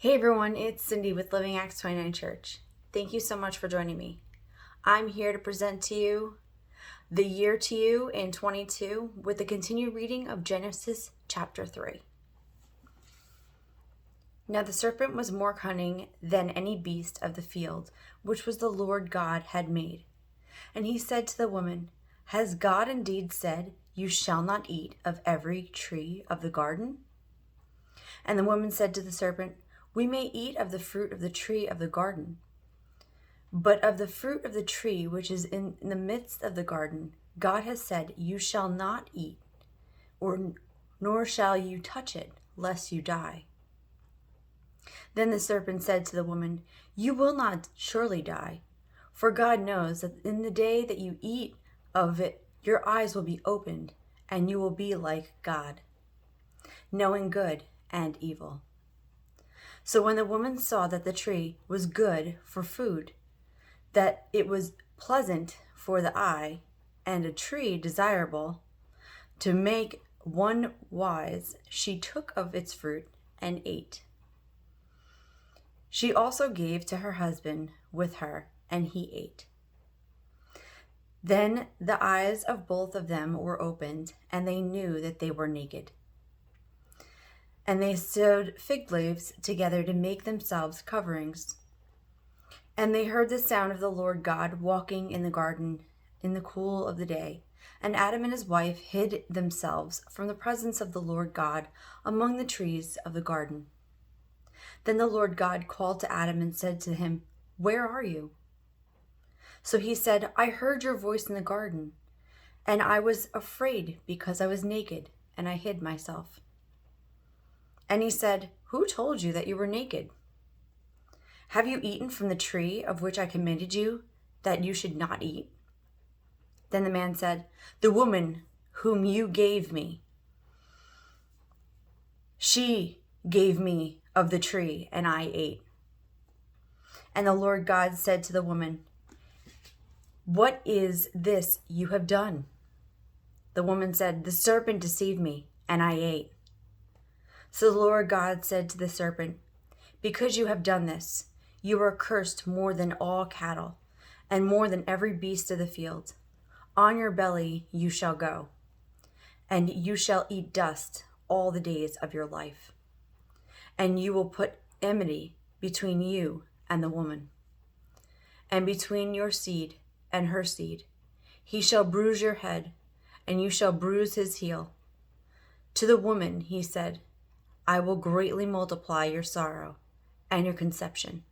Hey everyone, it's Cindy with Living Acts 29 Church. Thank you so much for joining me. I'm here to present to you the year to you in 22 with the continued reading of Genesis chapter 3. Now the serpent was more cunning than any beast of the field, which was the Lord God had made. And he said to the woman, Has God indeed said, You shall not eat of every tree of the garden? And the woman said to the serpent, We may eat of the fruit of the tree of the garden. But of the fruit of the tree which is in the midst of the garden, God has said, You shall not eat, nor shall you touch it, lest you die. Then the serpent said to the woman, You will not surely die, for God knows that in the day that you eat of it, your eyes will be opened, and you will be like God, knowing good and evil. So when the woman saw that the tree was good for food, that it was pleasant for the eye, and a tree desirable to make one wise, she took of its fruit and ate. She also gave to her husband with her, and he ate. Then the eyes of both of them were opened, and they knew that they were naked. And they sewed fig leaves together to make themselves coverings. And they heard the sound of the Lord God walking in the garden in the cool of the day. And Adam and his wife hid themselves from the presence of the Lord God among the trees of the garden. Then the Lord God called to Adam and said to him, Where are you? So he said, I heard your voice in the garden, and I was afraid because I was naked, and I hid myself. And he said, Who told you that you were naked? Have you eaten from the tree of which I commanded you that you should not eat? Then the man said, The woman whom you gave me, she gave me of the tree, and I ate. And the Lord God said to the woman, What is this you have done? The woman said, The serpent deceived me, and I ate. So the Lord God said to the serpent, Because you have done this, you are cursed more than all cattle, and more than every beast of the field. On your belly you shall go, and you shall eat dust all the days of your life. And you will put enmity between you and the woman, and between your seed and her seed. He shall bruise your head, and you shall bruise his heel. To the woman he said, I will greatly multiply your sorrow and your conception.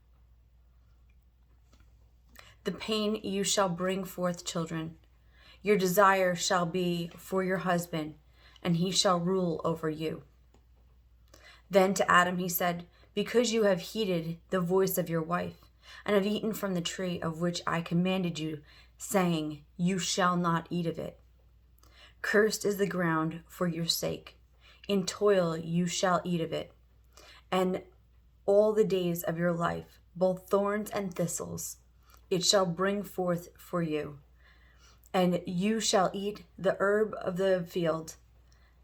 The pain you shall bring forth children. Your desire shall be for your husband, and he shall rule over you. Then to Adam he said, Because you have heeded the voice of your wife, and have eaten from the tree of which I commanded you, saying, You shall not eat of it. Cursed is the ground for your sake. In toil you shall eat of it, and all the days of your life, both thorns and thistles, it shall bring forth for you. And you shall eat the herb of the field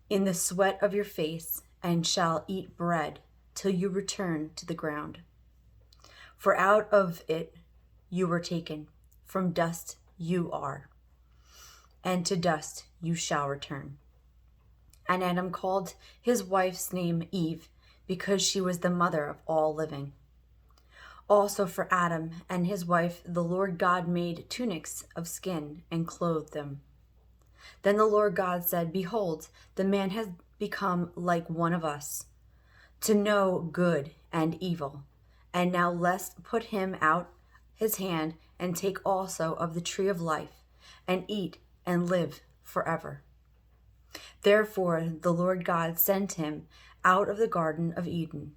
in the sweat of your face, and shall eat bread till you return to the ground. For out of it you were taken, from dust you are, and to dust you shall return. And Adam called his wife's name Eve, because she was the mother of all living. Also for Adam and his wife the Lord God made tunics of skin and clothed them. Then the Lord God said, Behold, the man has become like one of us, to know good and evil. And now let's put him out his hand and take also of the tree of life, and eat and live forever. Therefore the Lord God sent him out of the Garden of Eden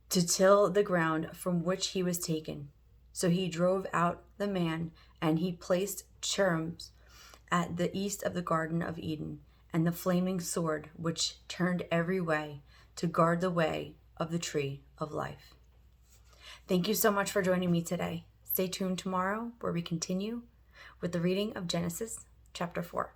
to till the ground from which he was taken. So he drove out the man, and he placed cherubs at the east of the Garden of Eden, and the flaming sword which turned every way to guard the way of the tree of life. Thank you so much for joining me today. Stay tuned tomorrow where we continue with the reading of Genesis chapter 4.